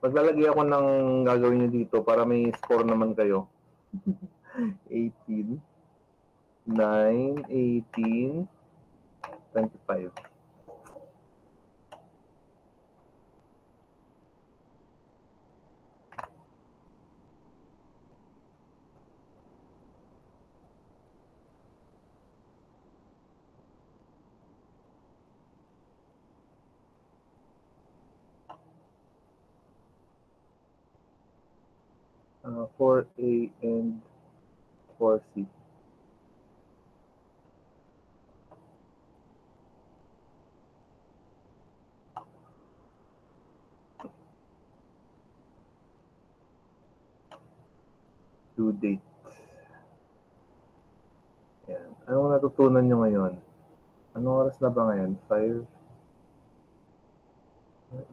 Maglalagay ako ng gagawin nyo dito para may score naman kayo. 18, 9, 18, 25. Uh, 4A and 4C. Due date. Yan. Anong natutunan nyo ngayon? Anong oras na ba ngayon? 5?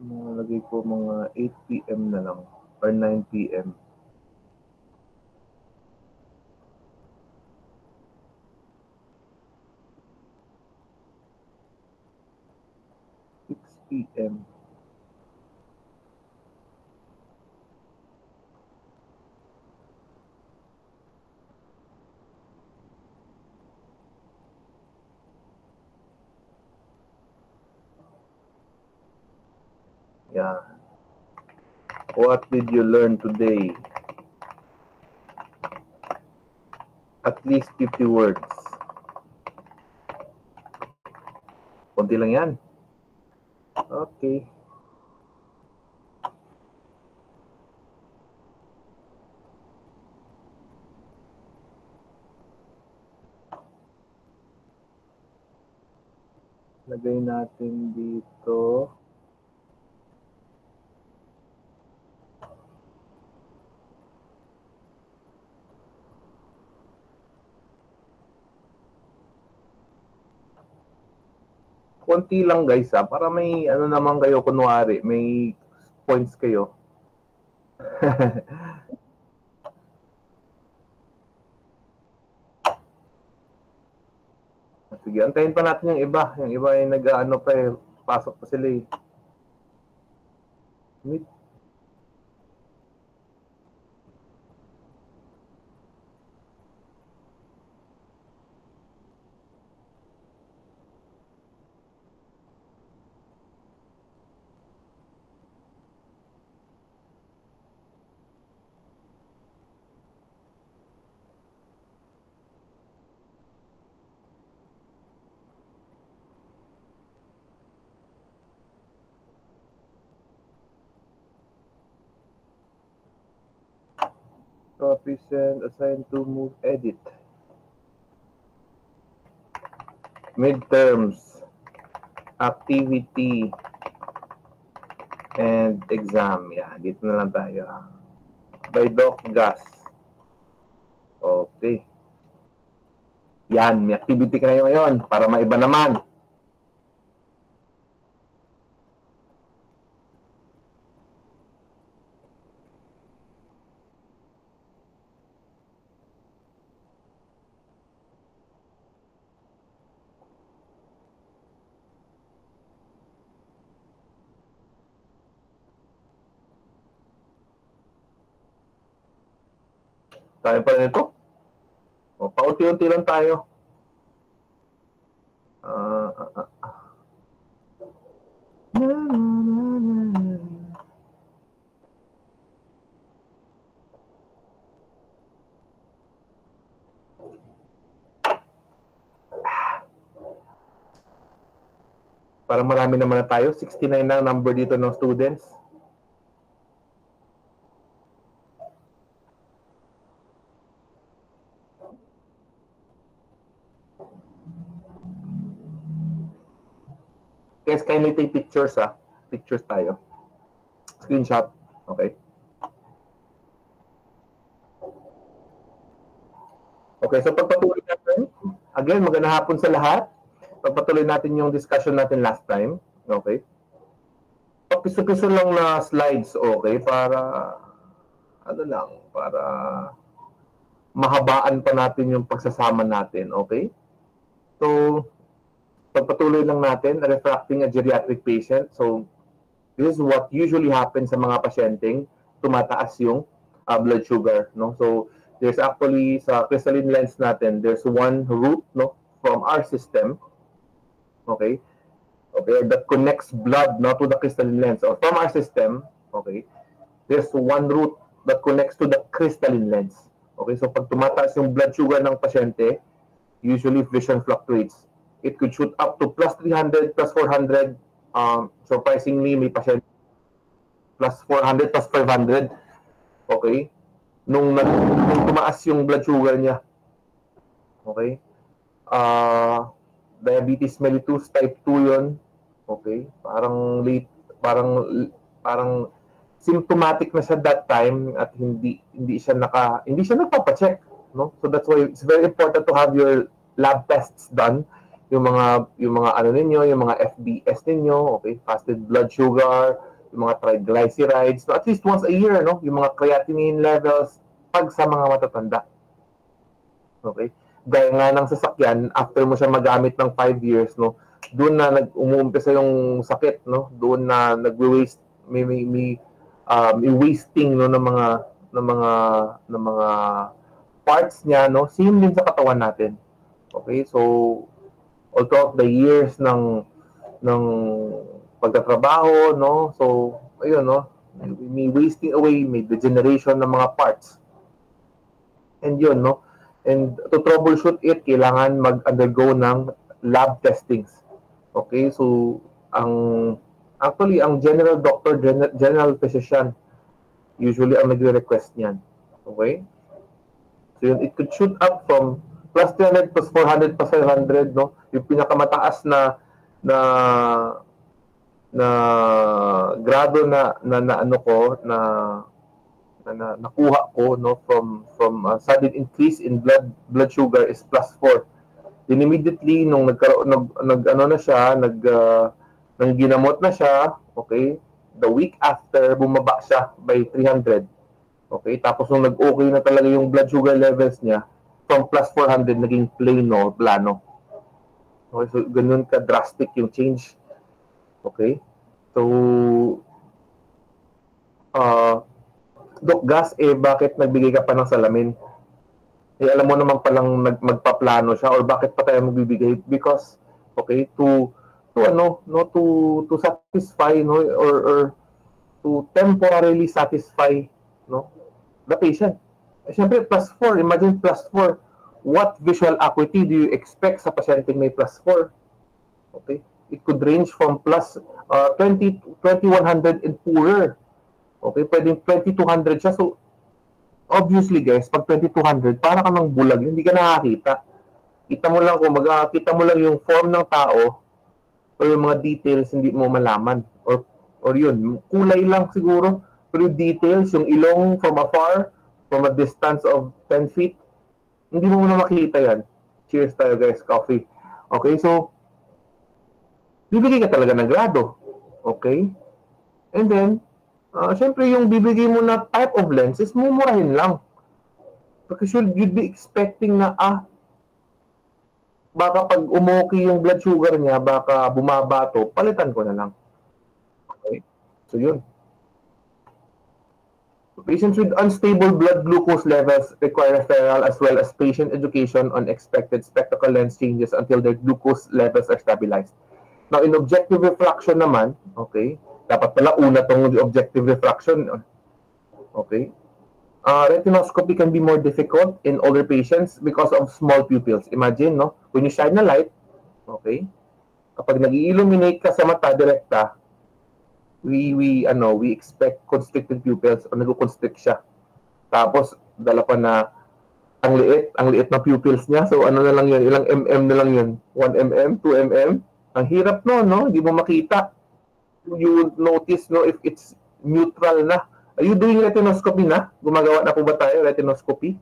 Nalagay ko mga 8 PM na lang or 9 PM. 6 PM. Yeah. What did you learn today? At least 50 words. Konti lang yan. Okay. Lagay natin dito. Konti lang guys ha, para may ano naman kayo, kunwari, may points kayo. Sige, antayin pa natin yung iba. Yung iba ay nag-ano pa eh, pasok pa sila eh. Wait. Copy, send, assign to, move, edit. Midterms, activity, and exam. Yan, dito na lang tayo. By Doc Gas. Okay. Yan, may activity kayo ngayon para maiba naman. Tayo pa rin ito. O, paunti-unti lang tayo. Para marami naman na tayo. 69 na number dito ng students. Guys, kindly take pictures ha. Pictures tayo. Screenshot. Okay. Okay, so pagpatuloy natin. Again, magandang hapon sa lahat. Pagpatuloy natin yung discussion natin last time. Okay. Piso-piso lang na slides, okay, para ano lang, para mahabaan pa natin yung pagsasama natin, okay? So, pagpatuloy lang natin, refracting a geriatric patient. So, This is what usually happens sa mga pasyenteng tumataas yung blood sugar, no? So there's actually sa crystalline lens natin, there's one route, no, from our system, okay, that connects blood, no, to the crystalline lens, or from our system, okay, there's one route that connects to the crystalline lens. Okay, so pag tumataas yung blood sugar ng pasyente, usually vision fluctuates. It could shoot up to plus 300, plus 400. Surprisingly, may pasyente plus 400, plus 500. Okay? Nung tumaas yung blood sugar niya. Okay? Diabetes mellitus type 2 yun. Okay? Parang symptomatic na siya that time at hindi siya nagpapa-check, no? So that's why it's very important to have your lab tests done. Yung mga ano ninyo, yung mga FBS ninyo, okay, fasted blood sugar, yung mga triglycerides, no? At least once a year, no? Yung mga creatinine levels pag sa mga matatanda. Okay? Gaya nga ng sasakyan, after mo siya magamit ng 5 years, no? Doon na umuumpisa yung sakit, no? Doon na nagwe-waste, may wasting, no, ng mga parts niya, no? Same din sa katawan natin. Okay? So all throughout the years ng pagtatrabaho, no? So ayun, no? May wasting away, may degeneration ng mga parts. And yun, no? And to troubleshoot it, kailangan mag-undergo ng lab testings. Okay? So actually, ang general doctor, general physician, usually ang nagre-request niyan. Okay? So yun, it could shoot up from plus 300, plus 400, plus 500, no? Yung pinakamataas na grado na nakuha ko, no, from sudden increase in blood sugar is plus 4. Then immediately nung nang ginamot na siya, okay, the week after bumaba siya by 300. Okay, tapos nung nag-okay na talaga yung blood sugar levels niya, from plus 400 naging plano. Okay, so ganun ka drastic yung change. Okay? So Doc Gas, bakit nagbigay ka pa ng salamin? Alam mo naman palang magpaplano siya, or bakit pa tayo magbibigay? Because okay, to satisfy, no, or to temporarily satisfy, no, the patient. Siyempre, plus 4. Imagine plus 4. What visual acuity do you expect sa pasyente may plus 4? Okay? It could range from plus 2100 and poorer. Okay? Pwedeng 2200 siya. So, obviously, guys, pag 2200, para ka ng bulag, hindi ka nakakita. Kita mo lang yung form ng tao o yung mga details hindi mo malaman. Or yun, kulay lang siguro. Pero yung details, yung ilong from afar, from a distance of 10 feet, hindi mo na makita yan. Cheers tayo, guys. Coffee. Okay, so, bibigay ka talaga ng grado. Okay? And then, syempre yung bibigay mo na type of lens is mumurahin lang. Because you'd be expecting na, baka pag umuki yung blood sugar niya, baka bumaba to, palitan ko na lang. Okay? So, yun. Patients with unstable blood glucose levels require referral as well as patient education on expected spectacle lens changes until their glucose levels are stabilized. Now, in objective refraction naman, okay, dapat pala una tong objective refraction. Okay. Retinoscopy can be more difficult in older patients because of small pupils. Imagine, no, when you shine a light, okay, kapag nag-illuminate ka sa mata direkta, we expect constricted pupils o nag-constrict siya. Tapos dala pa na ang liit na pupils niya. So ano na lang 'yun, ilang mm na lang 'yun. 1 mm, 2 mm. Ang hirap no, hindi mo makita. You will notice no if it's neutral na. Are you doing retinoscopy na? Gumagawa na po ba tayo retinoscopy?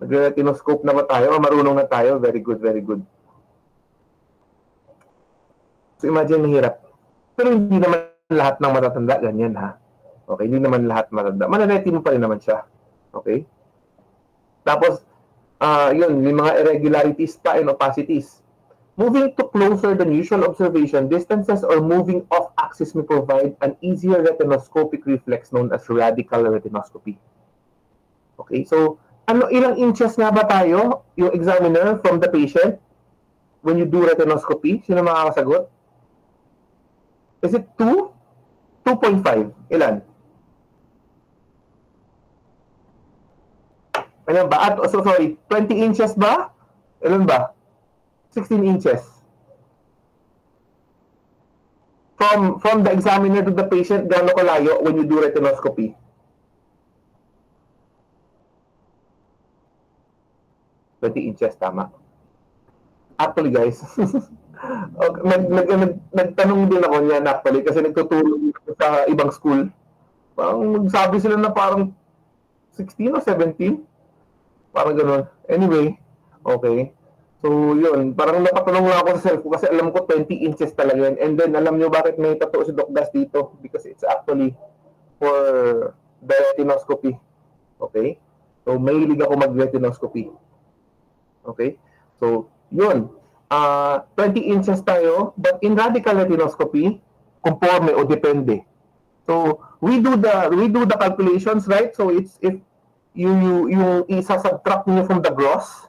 Nag-retinoscope na ba tayo? O marunong na tayo? Very good, very good. So imagine mahirap. Pero hindi naman lahat ng matatanda ganyan, ha? Okay, hindi naman lahat matatanda. Mananeti mo pa rin naman siya. Okay? Tapos, yun, may mga irregularities pa and opacities. Moving to closer than usual observation distances or moving off axis may provide an easier retinoscopic reflex known as radical retinoscopy. Okay, so ilang inches nga ba tayo, yung examiner, from the patient when you do retinoscopy? Sino makakasagot? Is it 2? 2.5? Ilan? Ano ba? Sorry, 20 inches ba? Ilan ba? 16 inches. From the examiner to the patient, gaano kalayo when you do retinoscopy? Inches, tama. Actually, guys, nagtanong din ako niyan actually kasi nagtuturo sa ibang school. Parang nagsabi sila na parang 16 o 17. Parang gano'n. Anyway, okay. So, yun. Parang napatanong lang ako sa self ko kasi alam ko 20 inches talaga yun. And then, alam nyo bakit may tattoo si Doc Das dito? Because it's actually for the retinoscopy. Okay? So, mahilig ako mag-retinoscopy. Okay? So, yun. 20 inches tayo, but in radical retinoscopy, conforme o depende. So, we do the calculations, right? So, it's if yung isa-subtract niyo from the gross,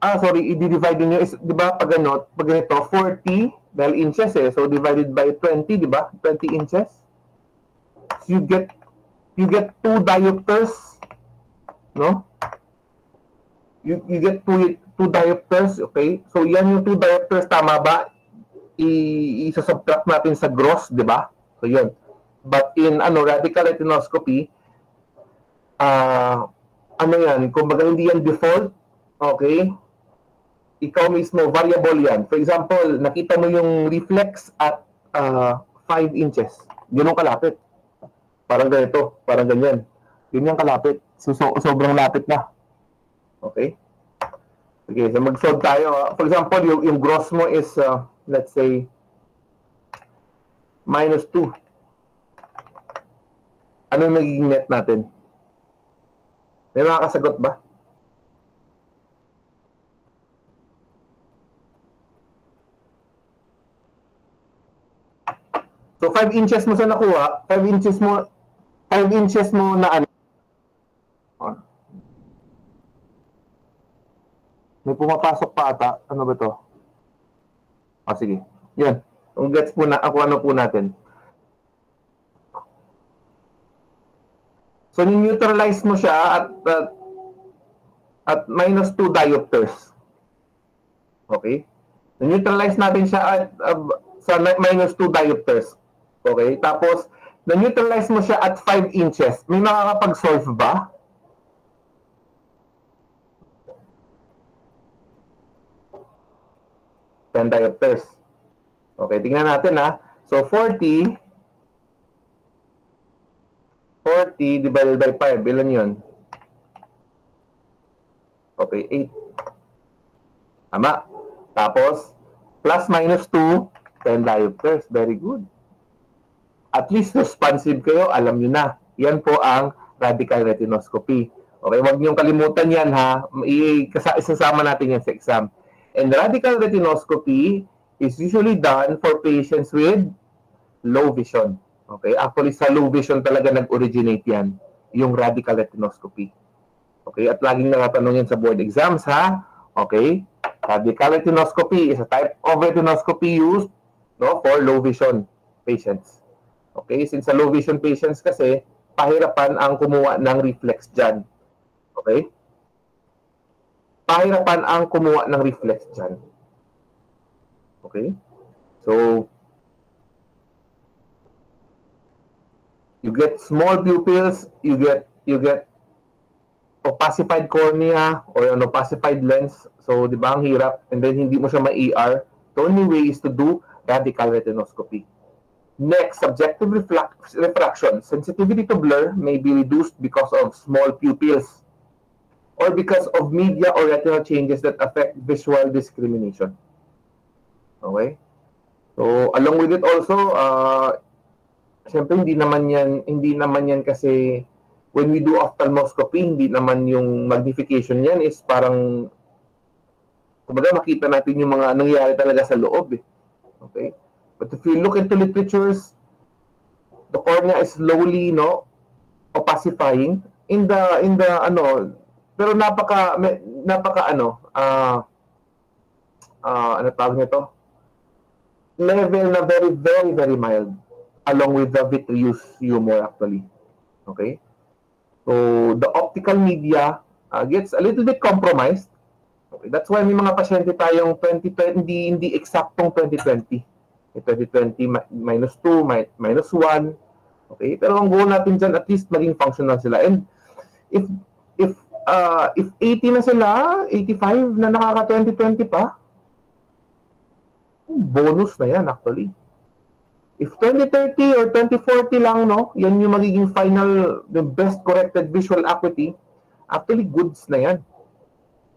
i-divide niyo is, di ba, pag ganito, 40, dahil inches so divided by 20, di ba? 20 inches. So you get 2 diopters, no? You get 2 diopters, okay? So yan yung 2 diopters, tama ba? I-subtract natin sa gross, di ba? So yun. But in radical retinoscopy, yan, kumbaga hindi yan default, okay? Ikaw mismo, variable yan. For example, nakita mo yung reflex at 5 inches. Ganun kalapit. Parang ganito, parang ganyan. Yun yung kalapit. So, sobrang lapit na. Okay? Okay, so mag-solve tayo. For example, yung gross mo is, let's say, -2. Ano yung magiging net natin? May makakasagot ba? So 5 inches mo sa nakuha, 5 inches mo na ano? May pumapasok pa ata. Ano ba to? Sige. Yan. Kung gets po na, ano po natin. So, neutralize mo siya at -2 diopters. Okay? Neutralize natin siya at sa -2 diopters. Okay? Tapos, neutralize mo siya at 5 inches. May makakapag-solve ba? Diopters. Okay, tingnan natin So 40 divided by 5, ilan yun? Okay, 8. Tama. Tapos, plus -2, 10 diopters. Very good. At least responsive kayo, alam nyo na. Yan po ang radical retinoscopy. Okay, huwag niyong kalimutan yan isasama natin yan sa exam. And radical retinoscopy is usually done for patients with low vision. Okay? Actually, sa low vision talaga nag-originate yan, yung radical retinoscopy. Okay? At laging nakatanong yan sa board exams, Okay? Radical retinoscopy is a type of retinoscopy used for low vision patients. Okay? Since sa low vision patients kasi, pahirapan ang kumuha ng reflex dyan. Okay? Pahirapan ang kumuha ng reflex dyan. Okay? So, you get small pupils, you get opacified cornea or an opacified lens. So, di ba, ang hirap. And then, hindi mo siya ma-ER. The only way is to do radical retinoscopy. Next, subjective refraction. Sensitivity to blur may be reduced because of small pupils or because of media or retinal changes that affect visual discrimination. Okay? So, along with it also, siyempre hindi naman yan kasi when we do ophthalmoscopy, hindi naman yung magnification yan is parang Kumbaga makita natin yung mga nangyayari talaga sa loob eh. Okay? But if you look into literatures, the cornea is slowly, no, opacifying in the ano, pero napaka ano tawag nito? Level na very, very, very mild along with the vitreous humor actually. Okay? So, the optical media gets a little bit compromised. Okay? That's why may mga pasyente tayong 2020, hindi eksaktong 2020. 2020 minus 2, minus 1. Okay? Pero ang goal natin dyan, at least maging functional sila. And if 80 na sila, 85 na nakaka 2020 pa, bonus na yan actually. If 2030 or 2040 lang, no, yan yung magiging final, the best corrected visual acuity, actually goods na yan.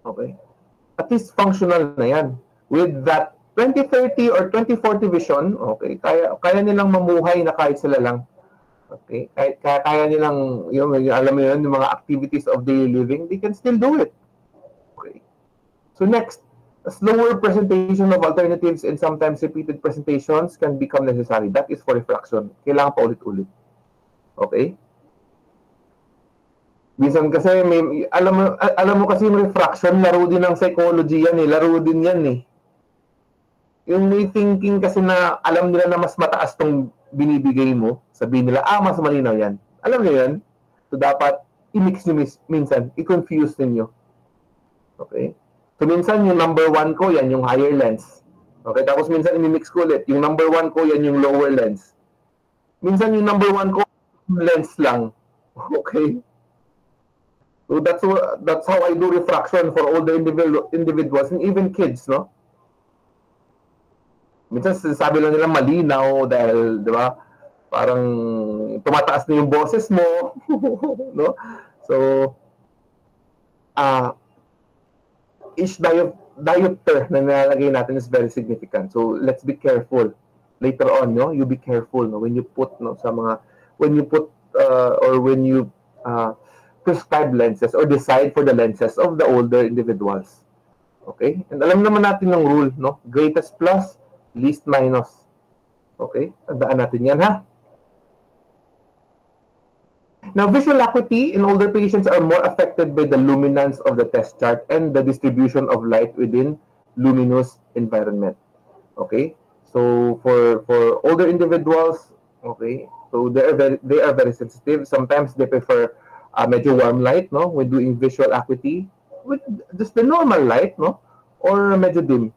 Okay? At least functional na yan. With that 2030 or 2040 vision, okay, kaya nilang mamuhay na kahit sila lang. Okay? Kaya nilang, alam mo yun, yung mga activities of daily living, they can still do it. Okay? So next, a slower presentation of alternatives and sometimes repeated presentations can become necessary. That is for refraction. Kailangan pa ulit-ulit. Okay? Minsan kasi, alam mo kasi yung refraction, laro din ng psychology yan eh. Laro din yan eh. Yung may thinking kasi na alam nila na mas mataas tong binibigay mo, sabihin nila, mas malinaw yan. Alam niyo yan? So dapat, i-mix nyo minsan, i-confuse ninyo. Okay? So, minsan yung number 1 ko, yan yung higher lens. Okay, tapos minsan i-mix ko ulit. Yung number 1 ko, yan yung lower lens. Minsan yung number 1 ko, lens lang. Okay? So, that's how I do refraction for all the individuals and even kids, no? Minsan sabi lang nila malinaw dahil, di ba, parang tumataas na yung boses mo. No? So, each diopter na nilalagay natin is very significant. So let's be careful. Later on, no, you be careful, no, when you put, no, sa mga when you prescribe lenses or decide for the lenses of the older individuals. Okay? And alam naman natin ng rule, no? Greatest plus, least minus. Okay? Tandaan natin yan, ha? Now, visual acuity in older patients are more affected by the luminance of the test chart and the distribution of light within luminous environment. Okay? So, for older individuals, okay, so they are very sensitive. Sometimes they prefer medyo warm light, no, when doing visual acuity, with just the normal light, no, or medyo dim.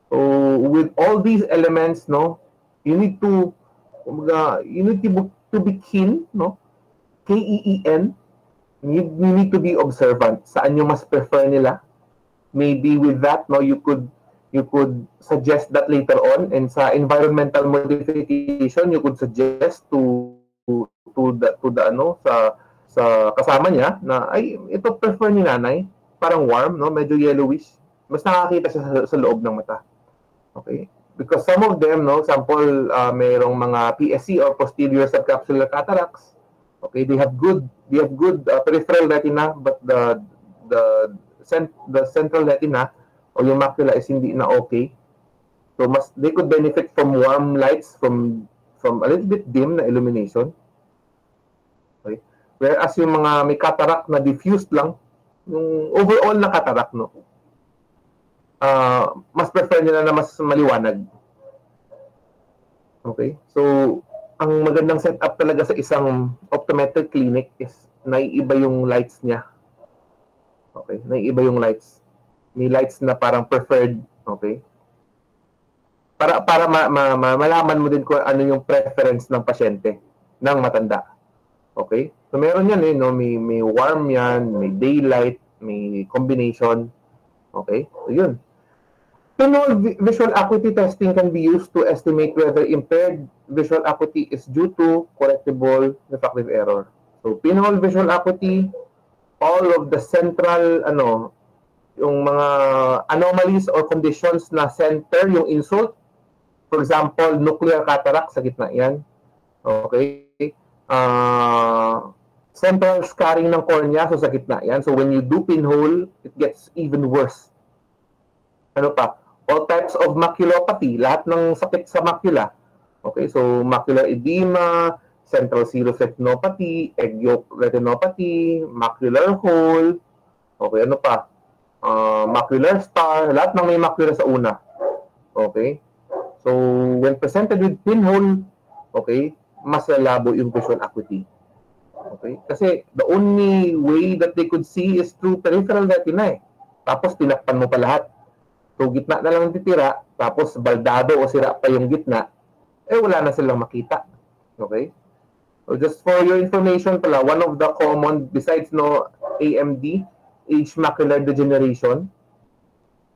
So, with all these elements, no, you need to be keen, no, KEEN, you need to be observant. Saan yung mas prefer nila? Maybe with that, no, you could suggest that later on, and sa environmental modification, you could suggest to the ano sa kasama niya na ay ito prefer ni nanay, parang warm, no, medyo yellowish. Mas nakakita siya sa loob ng mata. Okay? Because some of them, no, example, mayroong mga PSC or posterior subcapsular cataracts. Okay, they have good peripheral retina, but the central retina or yung macula is hindi na okay. So they could benefit from warm lights, from a little bit dim na illumination. Okay, whereas yung mga may cataract na diffused lang, yung overall na cataract, no, mas prefer nila na mas maliwanag. Okay, so ang magandang setup talaga sa isang optometric clinic is naiiba yung lights niya. Okay, naiiba yung lights. May lights na parang preferred, okay? Para malaman mo din kung ano yung preference ng pasyente, ng matanda. Okay? So meron yan no, may warm yan, may daylight, may combination. Okay? So yun. Pinhole visual acuity testing can be used to estimate whether impaired visual acuity is due to correctable refractive error. So, pinhole visual acuity, all of the central, yung mga anomalies or conditions na center yung insult. For example, nuclear cataract, sa gitna yan. Okay? Central scarring ng cornea, so sa gitna yan. So, when you do pinhole, it gets even worse. Ano pa? All types of maculopathy, lahat ng sakit sa macula. Okay, so macular edema, central serous retinopathy, egg yolk retinopathy, macular hole. Okay, ano pa? Macular star, lahat ng may macula sa una. Okay? So, when presented with pinhole, okay, mas lalabo yung visual acuity. Okay? Kasi the only way that they could see is through peripheral retina eh. Tapos tinakpan mo pa lahat. So, gitna na lang titira, tapos baldado o sira pa yung gitna, eh wala na silang makita. Okay? So, just for your information pala, one of the common, besides AMD, age macular degeneration,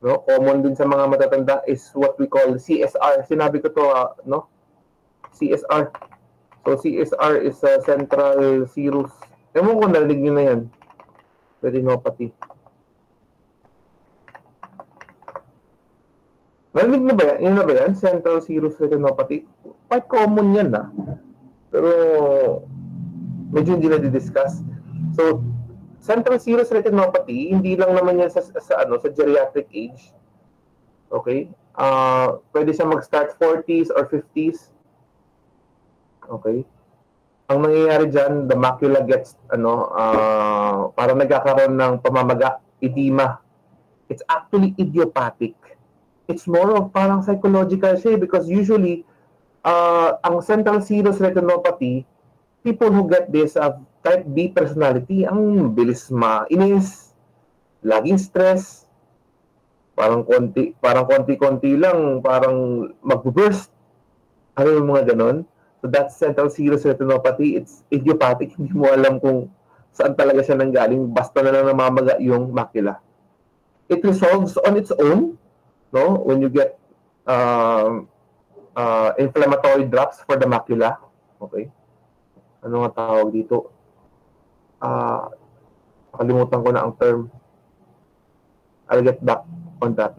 common din sa mga matatanda is what we call CSR. Sinabi ko to, CSR. So, CSR is central serous. Ewan ko, narinig nyo na yan. Retinopathy. Narinig na ba yan? Yun na ba yan? Central serous retinopathy. Quite common yan, Pero, medyo hindi na di-discuss. So, central serous retinopathy, hindi lang naman yan sa geriatric age. Okay? Pwede siya mag-start 40s or 50s. Okay? Ang nangyayari dyan, the macula gets, parang nagkakaroon ng pamamaga, edema. It's actually idiopathic. It's more of parang psychological siya because usually, ang central serous retinopathy, people who get this have type B personality, ang bilis mainis, laging stress, parang konti-konti lang, parang mag-burst. Ano yung mga ganon? So that's central serous retinopathy. It's idiopathic. Hindi mo alam kung saan talaga siya nanggaling. Basta na lang namamaga yung macula. It resolves on its own, when you get inflammatory drops for the macula. Okay? Ano nga tawag dito? Nakalimutan ko na ang term. I'll get back on that,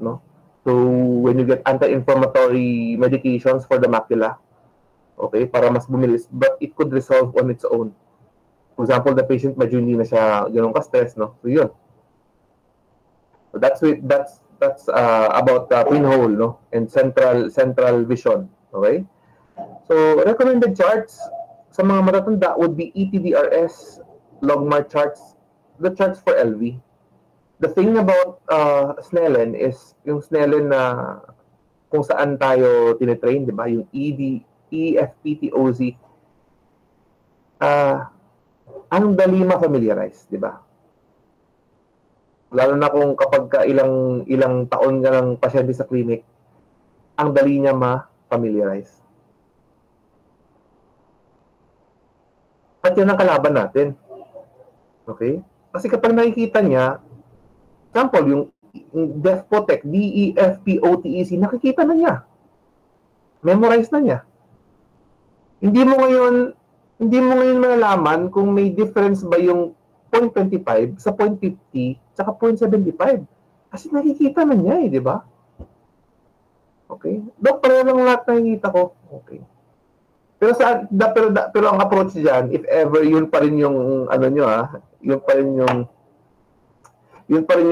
So, when you get anti-inflammatory medications for the macula, okay, para mas bumilis, but it could resolve on its own. For example, the patient medyo hindi na siya ganun ka-stress, So, yun. So, that's about pinhole, and central vision, okay? So, recommended charts sa mga matatanda would be ETDRS, Logmar charts, the charts for LV. The thing about Snellen is yung Snellen na kung saan tayo tinitrain, di ba? Yung EFPTOZ. Ang dali ma-familiarize, di ba? Lalo na kung kapag ilang taon ka ng pasyente sa clinic, ang dali niya ma-familiarize. At yan ang kalaban natin. Okay? Kasi kapag nakikita niya, example, yung DEFPOTEC, DEFPOTEC, nakikita na niya. Memorize na niya. Hindi mo ngayon malalaman kung may difference ba yung 0.25 sa 0.50 saka 0.75. Kasi nakikita na niya di ba? Okay? Dok, pareho lang lahat nakikita ko. Okay. Pero ang approach diyan, if ever yun pa rin yung nyo yun pa rin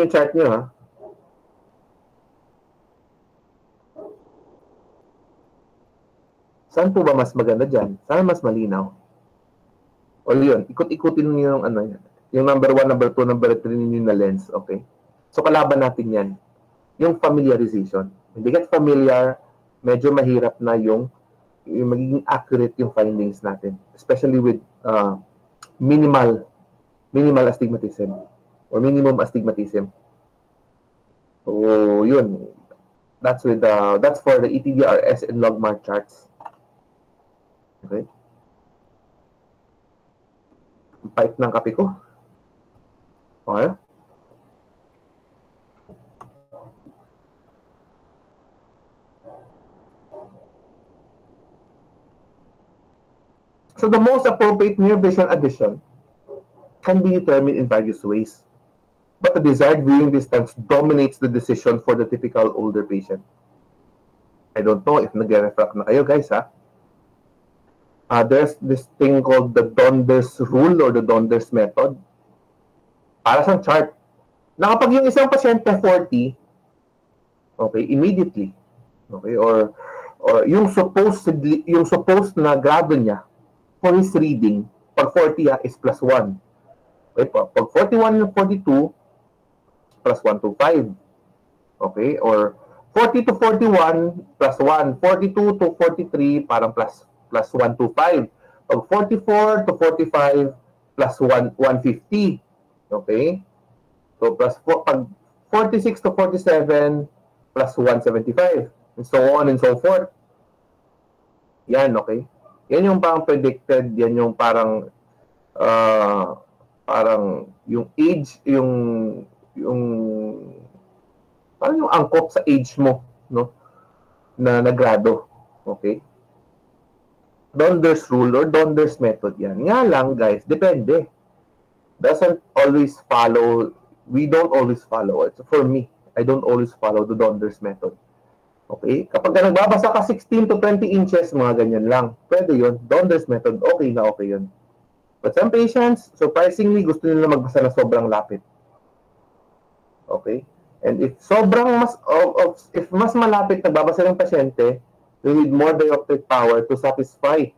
yung chart nyo Saan po ba mas maganda diyan? Saan mas malinaw? O yun, ikot-ikutin niyo yung yung number 1, number 2, number 3 ninyo na lens, okay? So kalaban natin 'yan. Yung familiarization. Hindi ka familiar, medyo mahirap na yung magiging accurate yung findings natin, especially with minimal astigmatism or minimum astigmatism. So, yun. That's for the ETDRS and Logmar charts. Okay? Ang pipe ng kape ko. Okay? So the most appropriate near vision addition can be determined in various ways. But the desired viewing distance dominates the decision for the typical older patient. I don't know if nag-refract na kayo, guys, there's this thing called the Donders rule or the Donders method. Para sa chart, na kapag yung isang pasyente 40, Okay, immediately. Okay, or yung supposed na grado niya for his reading, pag 40 is plus 1. Okay, pag 41 and 42, plus 125. Okay, or 40 to 41 plus 1, 42 to 43 parang plus 125. Pag 44 to 45 plus 1, 150. Okay? So plus pag 46 to 47 plus 175 and so on and so forth. Yan, okay? Yan yung parang predicted, yan yung parang parang yung age, yung parang yung angkop sa age mo, no? Na grado. Okay? Donder's rule or Donder's method yan. Nga lang, guys, depende. Doesn't always follow, we don't always follow it. So for me, I don't always follow the Donder's method. Okay? Kapag nagbabasa ka 16 to 20 inches, mga ganyan lang. Pwede yun. Donder's method, okay na okay yun. But some patients, surprisingly, gusto nila magbasa na sobrang lapit. Okay? And if sobrang if mas malapit nagbabasa ng pasyente, we need more dioptric power to satisfy.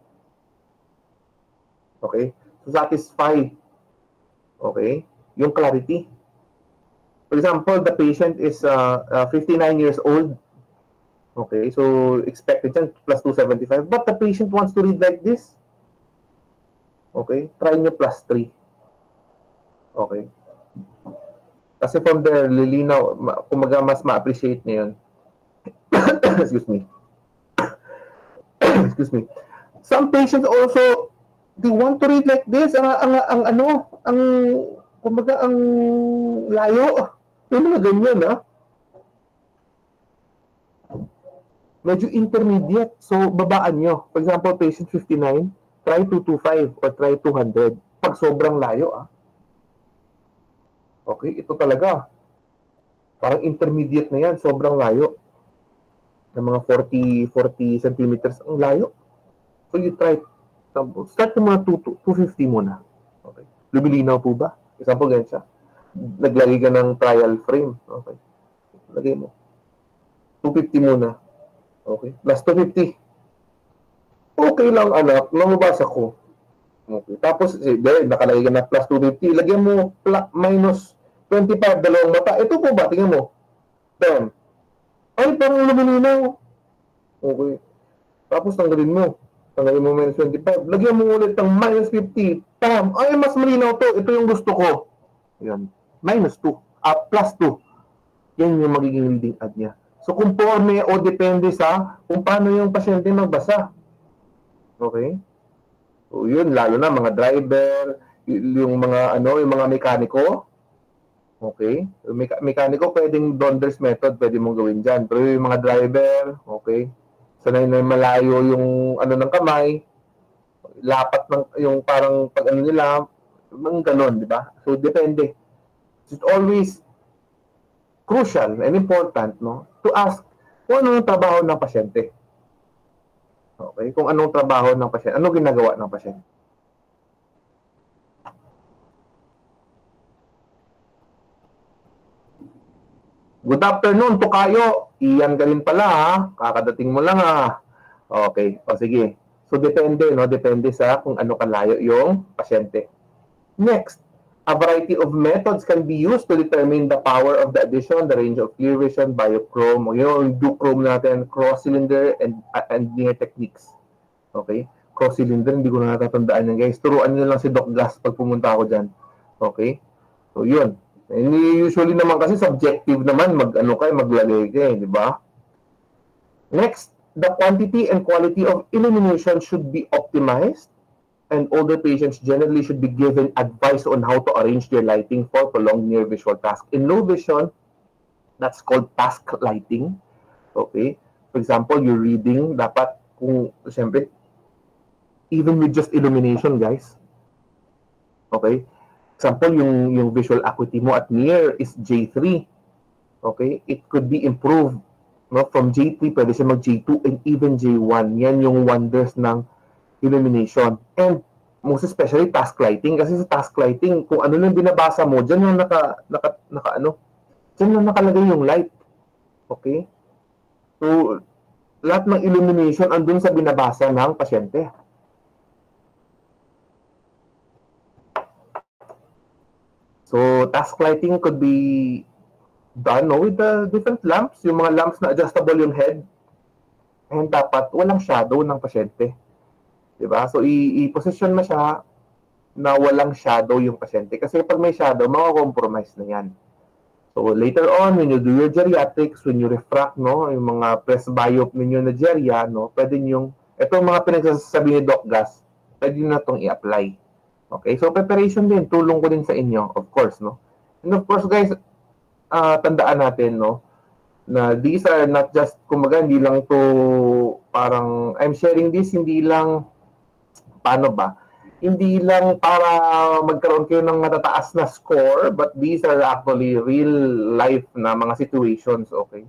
Okay? To satisfy, okay, yung clarity. For example, the patient is 59 years old. Okay, so expected yan plus 275. But the patient wants to read like this. Okay, try nyo plus 3. Okay. Kasi from there, lilinaw, kumaga mas ma-appreciate niya yun. Excuse me. Excuse me. Some patients also, they want to read like this. Kumaga, ang layo. Yung mga ganyan, ha? Medyo intermediate. So, babaan nyo. For example, patient 59, try 225 or try 200. Pag sobrang layo, ha? Okay, ito talaga. Parang intermediate na yan. Sobrang layo. Ng mga 40 centimeters ang layo. So, you try. Start mo muna 250 muna. Okay. Lumilinaw po ba? Example, ganyan siya. Naglagay ka ng trial frame. Okay. Lagay mo. 250 muna. Okay. Plus 250. Okay lang, anak. Mamabasa ko. Okay. Tapos, nakalagay ka na plus 250. Lagyan mo minus 25, dalawang mata. Ito po ba? Tingnan mo. Damn. Ay, parang lumilinaw. Okay. Tapos, tanggalin mo. Tanggalin mo minus 25. Lagyan mo ulit ng minus 50. Bam! Ay, mas malinaw to. Ito yung gusto ko. Ayan. Minus 2. Plus 2. Yan yung magiging reading add niya. So, conforme o depende sa kung paano yung pasyente magbasa. Okay? So, yun. Lalo na mga driver, yung mga mekaniko. Okay? Mekaniko, pwedeng Donder's method, pwede mong gawin dyan. Pero yung mga driver, okay? Sanay na malayo yung ng kamay, lapat ng yung parang pag nila, mga ganon, di ba? So, depende. It's always crucial and important, no? To ask kung ano yung trabaho ng pasyente. Okay? Kung anong trabaho ng pasyente, ano ginagawa ng pasyente. Good afternoon, Tokayo. Iyan ka rin pala, ha? Kakadating mo lang, ha? Okay. O, sige. So, depende, no? Depende sa kung ano kalayo yung pasyente. Next, a variety of methods can be used to determine the power of the addition, the range of clear vision, biochrome, yung duochrome natin, cross-cylinder, and near techniques. Okay? Cross-cylinder, hindi ko na natatandaan yan, guys. Turuan nyo lang si Doc Glass pag pumunta ako dyan. Okay? So, yun. And usually naman kasi subjective naman maglagay kayo, di ba? Next, the quantity and quality of illumination should be optimized, and older patients generally should be given advice on how to arrange their lighting for prolonged near visual task. In low vision, that's called task lighting. Okay? For example, you're reading, dapat kung siyempre even with just illumination, guys. Okay? Example, yung visual acuity mo at near is J3. Okay? It could be improved. No? From J3, pwede siya mag J2 and even J1. Yan yung wonders ng illumination. And most especially task lighting. Kasi sa task lighting, kung ano nang binabasa mo, dyan yung dyan yung nakalagay yung light. Okay? So, lahat ng illumination andun sa binabasa ng pasyente. So, task lighting could be done with the different lamps. Yung mga lamps na adjustable yung head. And dapat walang shadow ng pasyente. Diba? So, i-position mo siya na walang shadow yung pasyente. Kasi pag may shadow, maka-compromise na yan. So, later on, when you do your geriatrics, when you refract, no, yung mga presbyop ninyo na geria, no, pwede yung, ito mga pinagsasabi ni Doc Gas, pwede nyo na itong i-apply. Okay, so preparation din, tulong ko din sa inyo, of course, no. And of course, guys, tandaan natin, no, na these are not just, kumbaga, hindi lang to parang, I'm sharing this, hindi lang, paano ba? Hindi lang para magkaroon kayo ng matataas na score, but these are actually real life na mga situations, okay?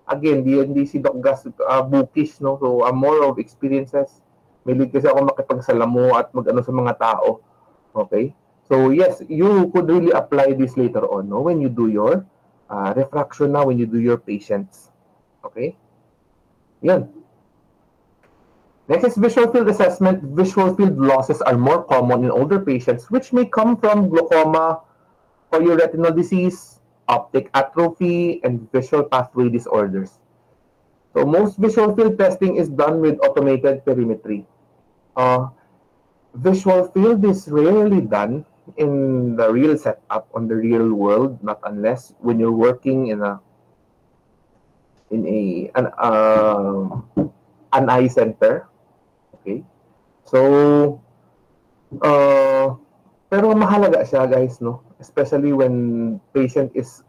Again, hindi si Doc Gas bookish, no? So, more of experiences. Mahilig kasi ako makipagsalamu at mag-ano sa mga tao. Okay? So, yes, you could really apply this later on, no? When you do your refraction now, when you do your patients. Okay? Yan. Next is visual field assessment. Visual field losses are more common in older patients, which may come from glaucoma, retinal disease, optic atrophy, and visual pathway disorders. So most visual field testing is done with automated perimetry. Visual field is rarely done in the real setup on the real world, not unless when you're working in an eye center. Okay, so pero mahalaga siya, guys, no, especially when patient is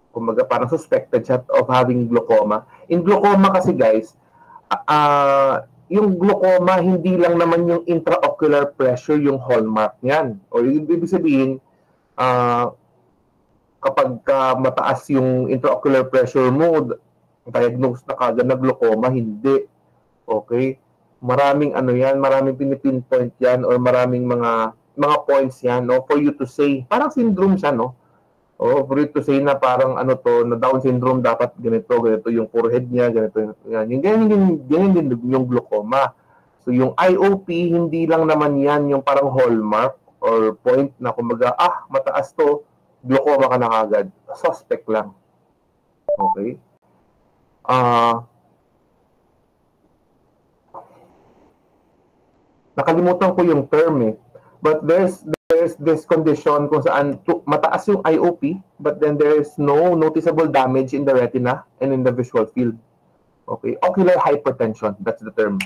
kumbaga parang suspected siya of having glaucoma. In glaucoma kasi, guys, yung glaucoma, hindi lang naman yung intraocular pressure yung hallmark niyan. O ibig sabihin, kapag mataas yung intraocular pressure mo, diagnosed na kagad na glaucoma, hindi. Okay? Maraming ano yan, maraming pinipinpoint yan, or maraming mga points yan, no, for you to say. Parang syndrome siya, no? For you to say na parang ano to, na Down syndrome, dapat ganito yung forehead niya, ganito yan. Yung ganyan din yung glaucoma. So yung IOP, hindi lang naman yan yung parang hallmark or point na kumbaga, mataas to, glaucoma ka na kagad. Suspect lang. Okay? Nakalimutan ko yung term eh. But there's this condition kung saan mataas yung IOP, but then there is no noticeable damage in the retina and in the visual field. Okay, ocular hypertension, that's the term.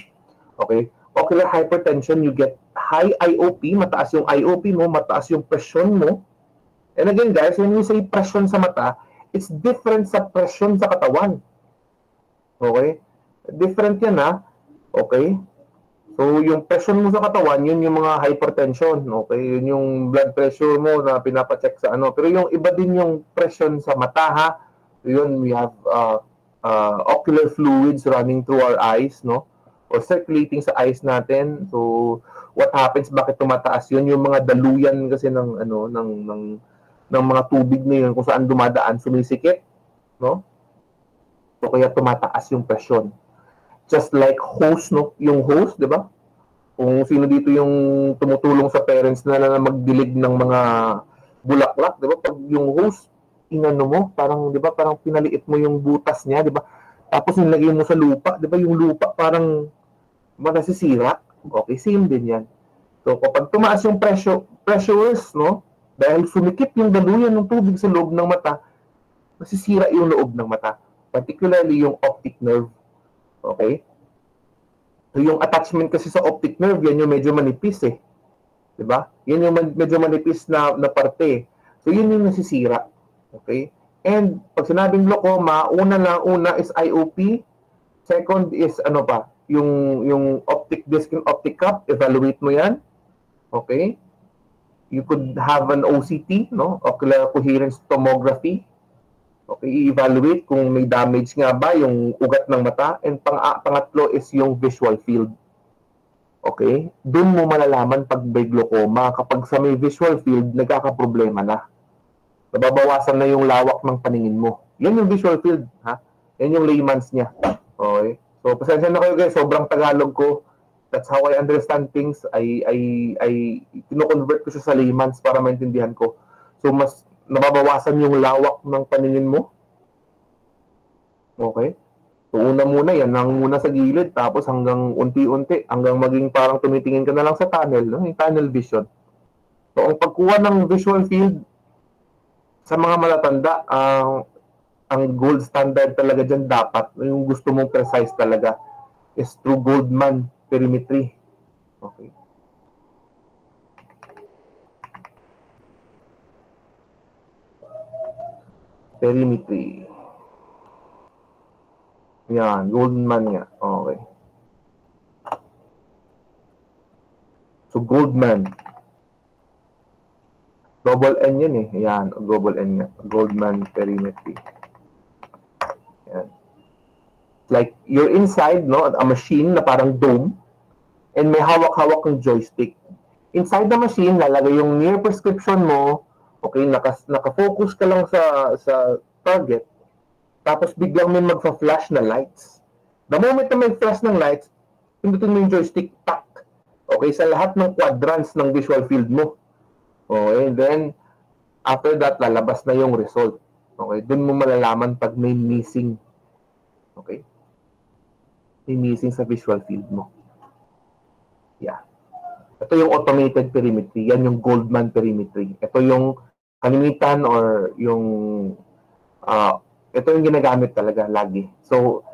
Okay, ocular hypertension, you get high IOP, mataas yung IOP mo, mataas yung presyon mo. And again, guys, when we say presyon sa mata, it's different sa presyon sa katawan. Okay, different yan, ha. Okay. So, yung pressure mo sa katawan, yun yung mga hypertension, okay? Yun yung blood pressure mo na pinapacheck sa ano. Pero yung iba din yung pressure sa mata, ha? Yun, we have ocular fluids running through our eyes, no? Or circulating sa eyes natin. So, what happens? Bakit tumataas yun? Yung mga daluyan kasi ng mga tubig na yun kung saan dumadaan, sumisikip, no? So, kaya tumataas yung pressure. Just like hose, no? Yung hose, di ba? Kung sino dito yung tumutulong sa parents na magdilig ng mga bulaklak, di ba? Pag yung hose, inano mo, parang, di ba, parang pinaliit mo yung butas niya, di ba? Tapos nilagay mo sa lupa, di ba? Yung lupa parang nasisira. Okay, same din yan. So, kapag tumaas yung pressures, no? Dahil sumikip yung daluyan ng tubig sa loob ng mata, nasisira yung loob ng mata. Particularly yung optic nerve. Okay? So, yung attachment kasi sa optic nerve, yan yung medyo manipis eh. Diba? Yan yung medyo manipis na parte. So, yun yung nasisira. Okay? And, pag sinabing glaucoma, una is IOP. Second is, ano pa? Yung optic disc and optic cup. Evaluate mo yan. Okay? You could have an OCT, no? Ocular Coherence Tomography. Okay, i-evaluate kung may damage nga ba yung ugat ng mata. And pangatlo is yung visual field. Okay? Doon mo malalaman pag may glaucoma. Kapag sa may visual field, nagkakaproblema na. Nababawasan na yung lawak ng paningin mo. Yan yung visual field, ha? Yan yung layman's niya. Okay? So, pasensya na kayo guys, sobrang Tagalog ko. That's how I understand things. I kino-convert ko siya sa layman's para maintindihan ko. So, mas nababawasan yung lawak ng paningin mo. Okay? So, una muna, yan lang muna sa gilid, tapos hanggang unti-unti, hanggang maging parang tumitingin ka na lang sa tunnel, no? Yung tunnel vision. So, ang pagkuha ng visual field sa mga matatanda, ang gold standard talaga dyan dapat, yung gusto mong precise talaga, is through Goldman perimetry. Okay. Perimetry. Yan, Goldman nga. Okay. So, Goldman. Double N yan eh. Yan, double N nga. Goldman perimetry. Yan. Like, you're inside, no, a machine na parang dome, and may hawak-hawak ng joystick. Inside the machine, lalagay yung near prescription mo, okay, nakafocus ka lang sa target, tapos biglang may magfa-flash na lights. The moment na may flash ng lights, pindutin mo yung joystick, tak. Okay, sa lahat ng quadrants ng visual field mo. Okay, then, after that, lalabas na yung result. Okay, dun mo malalaman pag may missing. Okay? May missing sa visual field mo. Yeah. Ito yung automated perimetry. Yan yung Goldman perimetry. Ito yung kalimitan or yung ito yung ginagamit talaga lagi. So,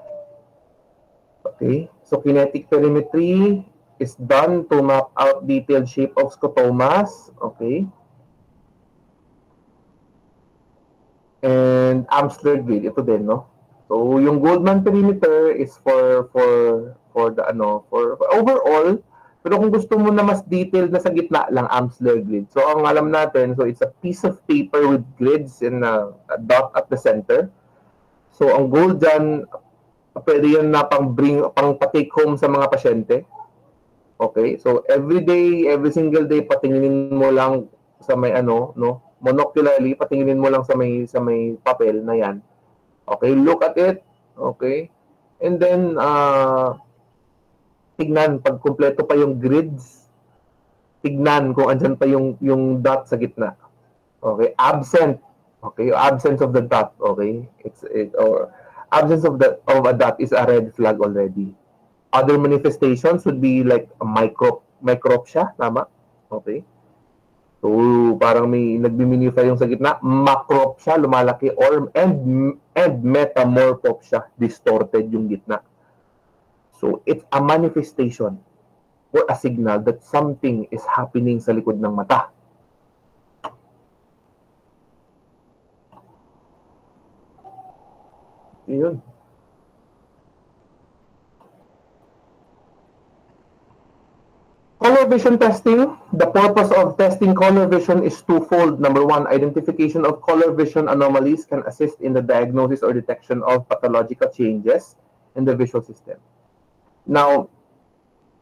okay. So, kinetic perimetry is done to map out detailed shape of scotomas. Okay. And Amsler grid. Ito din, no? So, yung Goldman perimeter is for the for overall. Pero kung gusto mo na mas detailed na sa gitna lang, Amsler grid. So, ang alam natin, so it's a piece of paper with grids and a dot at the center. So, ang goal dyan, pwede yan na pang pa-take home sa mga pasyente. Okay? So, every day, every single day, patinginin mo lang sa may monocularly, patinginin mo lang sa may papel na yan. Okay? Look at it. Okay? And then, tignan, pag kumpleto pa yung grids, tignan kung andyan pa yung dot sa gitna. Okay? Absent. Okay? Absence of the dot. Okay? Or absence of a dot is a red flag already. Other manifestations would be like a microp siya, tama? Okay. So, parang may nagbiminify yung sa gitna, macrop siya, lumalaki, and metamorphop siya, distorted yung gitna. So, it's a manifestation or a signal that something is happening sa likod ng mata. Yun. Color vision testing. The purpose of testing color vision is twofold. Number one, identification of color vision anomalies can assist in the diagnosis or detection of pathological changes in the visual system. Now,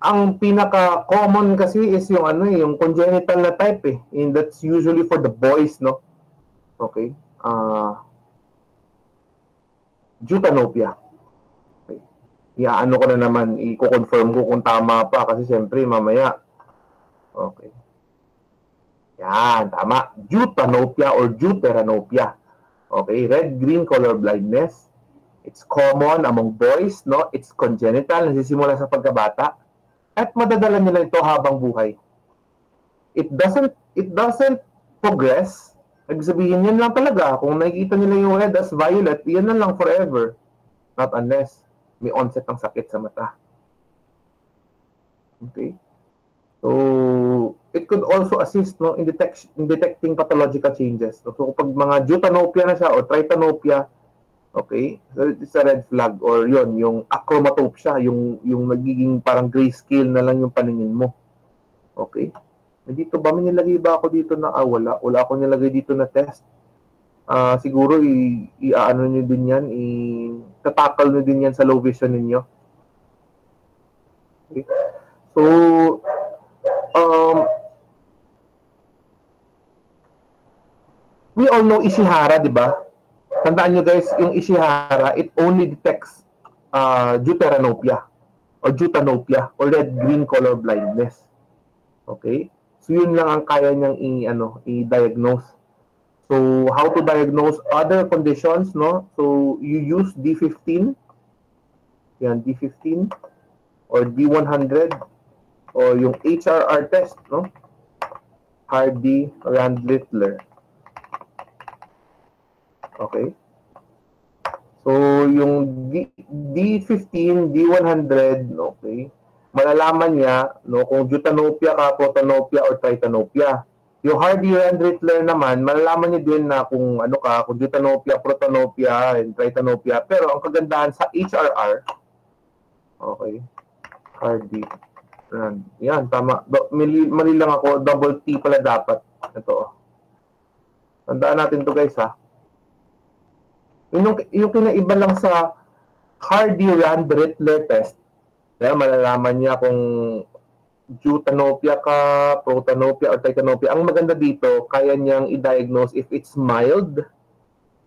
ang pinaka-common kasi is yung congenital na type eh. And that's usually for the boys, no? Okay. Jutanopia. Iaano ko na naman, i-confirm ko kung tama pa kasi siyempre mamaya. Okay. Yan, tama. Jutanopia or deuteranopia. Okay, red-green color blindness. It's common among boys, no? It's congenital, nasisimula sa pagkabata. At madadala nila ito habang buhay. It doesn't progress. Ibig sabihin, yan lang talaga. Kung nakikita nila yung red as violet, yan na lang forever. Not unless may onset ng sakit sa mata. Okay? So, it could also assist, no, in detecting pathological changes. So, pag mga deuteranopia na siya o tritanopia, okay, so it's a red flag or yung achromatopsia, yung nagiging parang grayscale na lang yung paningin mo. Okay? Dito ba, may nilagay ba ako dito na, wala ako nilagay dito na test. Siguro i-ano nyo din yan, tatakal nyo din yan sa low vision ninyo. Okay. So, we all know Ishihara, di ba? Tandaan nyo guys, yung Ishihara, it only detects deuteranopia or eutanopia or red-green color blindness. Okay? So yun lang ang kaya niyang i-diagnose. So how to diagnose other conditions, no? So you use D15, yan, D15 or D100 or yung HRR test, no? Hardy Rand Littler. Okay? So, yung D15, D100, okay, malalaman niya no, kung deutanopia ka, protanopia, or tritanopia. Yung Hardy Rand Littler naman, malalaman niya din na kung ano ka, kung deutanopia, protanopia, and tritanopia. Pero ang kagandahan sa HRR, okay, Hardy Rand. Yan, tama. Mali lang ako, double T pala dapat. Ito. Tandaan natin to guys, ha. Yung kinaiba lang sa Hardy Rand Littler test, kaya malalaman niya kung deutanopia ka, protanopia, or tritanopia. Ang maganda dito, kaya niyang i-diagnose if it's mild,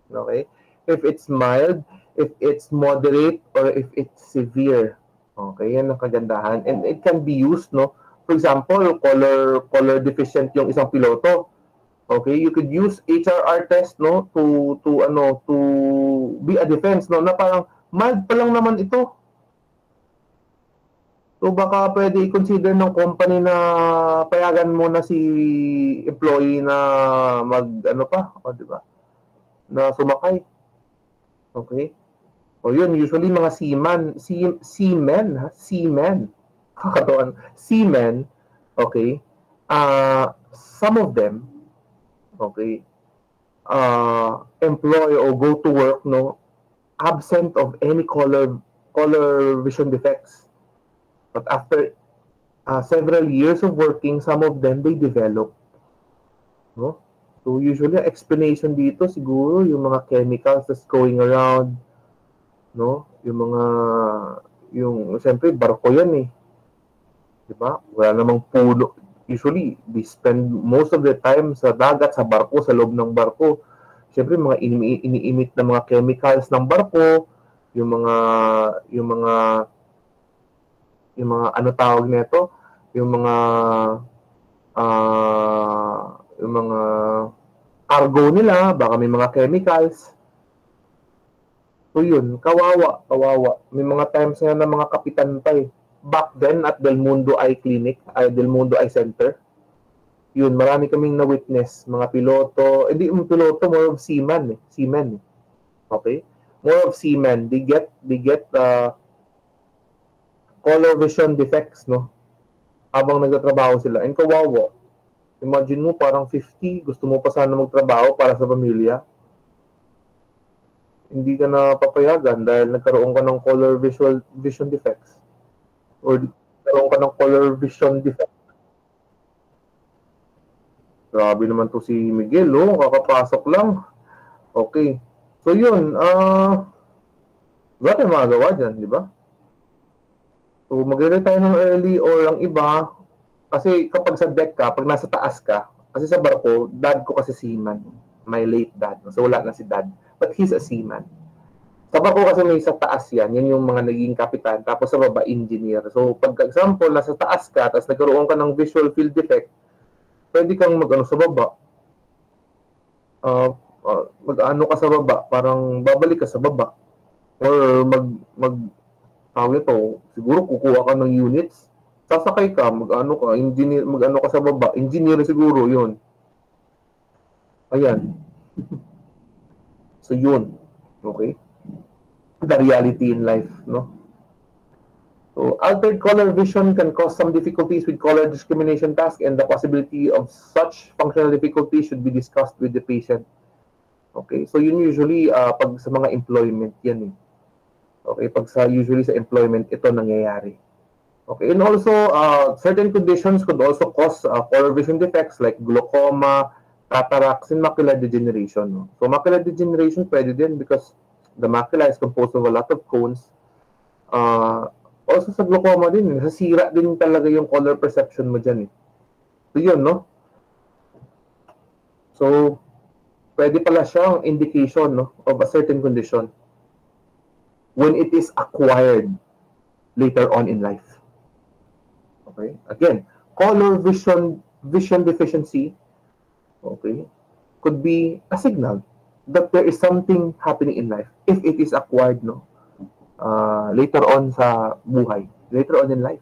okay? If it's mild, if it's moderate, or if it's severe. Okay, yan ang kagandahan. And it can be used, no? For example, color deficient yung isang piloto. Okay, you could use HRR test, no, to be a defense, no, na parang mild pa lang naman ito. So baka pwede i-consider ng company na payagan mo na si employee na di ba? Na sumakay. Okay? O yun, usually mga seamen. Kakataon. Seamen, okay? Some of them, okay, employ or go to work, no, absent of any color vision defects. But after several years of working, some of them, they develop. No? So usually, explanation dito siguro yung mga chemicals that's going around, no? Siyempre, barko yan eh. Diba? Wala namang pulo. Usually, they spend most of the time sa dagat, sa barko, sa loob ng barko. Siyempre, mga ini-emit na mga chemicals ng barko, yung mga ano tawag nito, yung mga cargo nila, baka may mga chemicals. So yun, kawawa. May mga times na mga kapitan pa eh. Back then at Del Mundo Eye Clinic, Del Mundo Eye Center, yun, marami kaming na-witness, mga piloto, hindi yung piloto, more of seamen. Okay? More of seamen. They get color vision defects, no? Habang nagtatrabaho sila. And kawawa. Imagine mo, parang 50, gusto mo pa sana magtrabaho para sa pamilya. Hindi ka na papayagan dahil nagkaroon ka ng color vision defects. Or nagkaroon ka ng color vision defects. Grabe naman to si Miguel, oh. Kakapasok lang. Okay. So yun, wala tayong magagawa dyan, di ba? So, mag-retire ng early or ang iba, kasi kapag sa deck ka, pag nasa taas ka, kasi sa barko, dad ko kasi seaman. My late dad. So, wala na si dad. But he's a seaman. Sa barko kasi may sa taas yan. Yan yung mga naging kapitan. Tapos sa baba, engineer. So, pag example, nasa taas ka, tapos nagkaroon ka ng visual field defect, pwede kang mag-ano sa baba. Mag-ano ka sa baba. Parang babalik ka sa baba. Or tawag ito, siguro kukuha ka ng units, sasakay ka, mag-ano ka sa baba, engineer siguro, yun. Ayan. So, yun. Okay? The reality in life, no? So, altered color vision can cause some difficulties with color discrimination task, and the possibility of such functional difficulties should be discussed with the patient. Okay? So, yun usually, pag sa mga employment, yan eh. Okay, usually sa employment, ito nangyayari. Okay, and also, certain conditions could also cause color vision defects like glaucoma, cataracts, and macular degeneration. No? So, macular degeneration pwede din because the macula is composed of a lot of cones. Also sa glaucoma din, nasasira din talaga yung color perception mo dyan. Eh. So, yun, no? So, pwede pala siyang indication, no, of a certain condition when it is acquired later on in life. Okay? Again, color vision deficiency, okay, could be a signal that there is something happening in life if it is acquired, no, later on sa buhay, later on in life.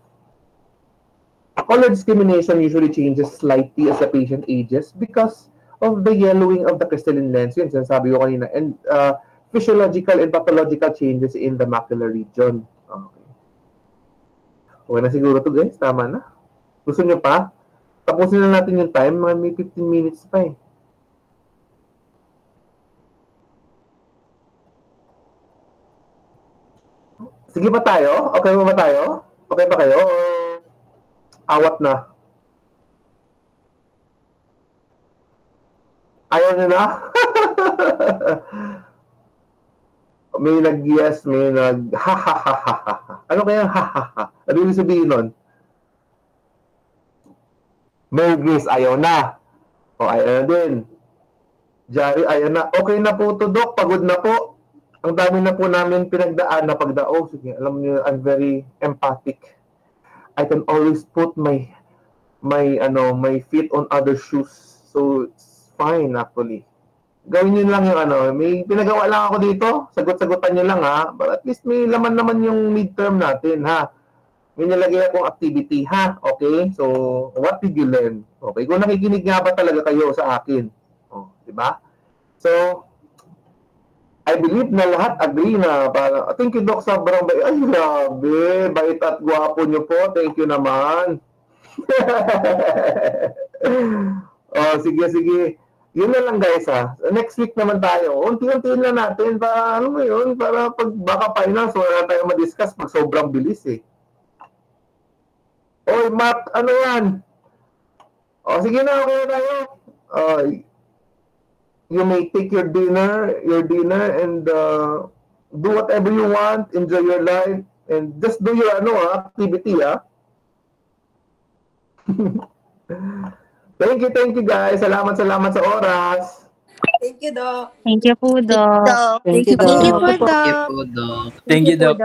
Color discrimination usually changes slightly as the patient ages because of the yellowing of the crystalline lens. Yun, sinasabi ko kanina. And physiological and pathological changes in the macular region. Okay. Okay na siguro to, guys. Tama na. Gusto nyo pa? Tapusin na natin yung time. May 15 minutes pa eh. Sige ba tayo? Okay ba tayo? Okay ba kayo? Awat na. Ayaw nyo na? May nag-yes, may nag-ha-ha-ha-ha-ha. Ano kaya ha-ha-ha? Ano yung sabihin nun? Mergis, ayaw na. O, ayaw na din. Jari, ayaw na. Okay na po to, Doc. Pagod na po. Ang dami na po namin pinagdaan na pagdao. Sige, alam niyo, I'm very empathic. I can always put my feet on other shoes. So, it's fine actually. Gawin niyo lang yung may pinagawa lang ako dito. Sagot-sagutan niyo lang ha. But at least may laman naman yung midterm natin ha. May nilagay akong activity ha. Okay? So, what did you learn? Okay? Kung nakikinig nga ba talaga kayo sa akin? Oh, di ba? So, I believe na lahat agree na parang, thank you, Doc, sobrang bait. Ay, grabe, bait at gwapo nyo po. Thank you naman. Oh, sige. Yun na lang, guys, ha. Next week naman tayo. Unti-untiin na natin. Para, ano mo yun? Para pag baka finals, wala tayo ma-discuss pag sobrang bilis, eh. Oy, Matt, ano yan? Oh, sige na, okay na tayo. You may take your dinner and do whatever you want, enjoy your life, and just do your activity, ha. Thank you guys. Salamat sa oras. Thank you, Doc. Thank you po, Doc. Thank you, Doc. Thank you po, Doc. Thank you, Doc.